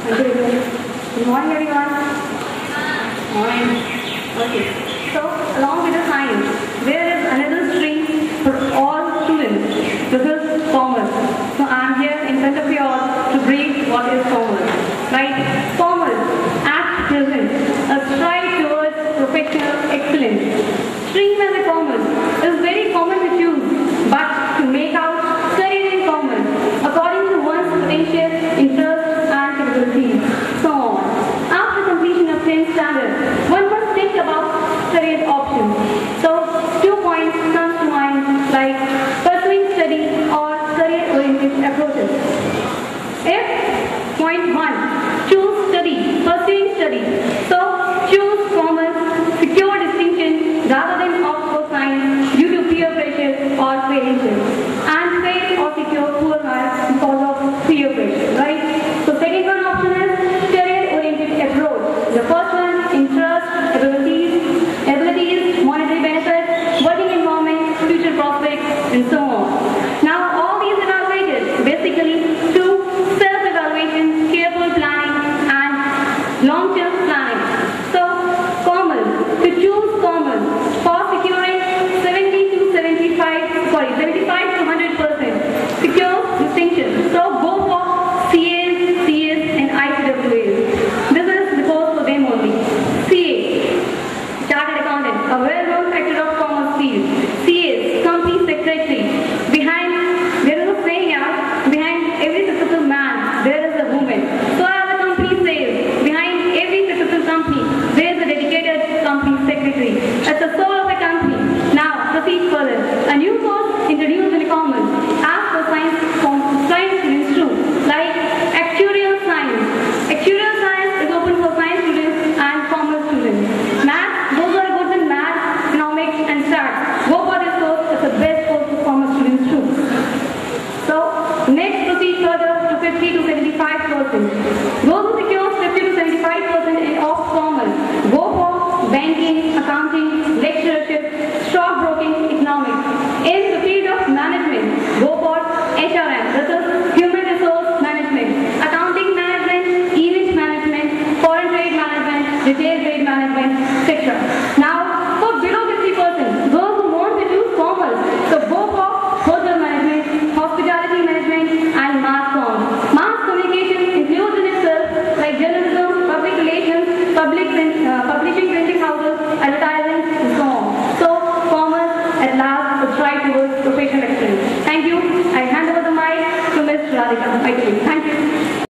Good morning, everyone. Morning. Okay. So, along with the science, there is another stream for all students. This is commerce. So, I am here in front of you all to brief what is commerce. Right? Commerce, at present, a stride towards professional excellence. Stream as a commerce is very common to choose, but to make out career in commerce according to one's potential, interest, and capabilities. So on. After completion of 10th standard, one must think about career options. So 2 points come to mind, like pursuing study or career-oriented approaches. If point 1, choose study, pursuing study. So choose commerce, secure distinction rather than opt for science due to peer pressure or failure, and fail or secure poor marks because of peer pressure, right? So second one option is career-oriented approach. The first one, interest, abilities, monetary benefits, working environment, future prospects, and so on. Now all these evaluated basically through self-evaluation, careful planning, and long-term planning. So commerce, to choose commerce for securing 75 to 100% secure distinction. So go for CAs, CS, and ICWAs. This is the course for them only. CA, Chartered Accountant, a well-known sector of commerce field. CAs, Company Secretary. There is a saying out, behind every successful man, there is a woman. So as the company says, behind every successful company, there is a dedicated company secretary. That's the soul of a company. Now, proceed further. A new course introduced in commerce, as for science students too, like actuarial science. Actuarial science is open for science students and commerce students. Math, those are good in math, economics, and stats. Go for this course, it's the best course for commerce students too. So, next proceed further to 50 to 75%.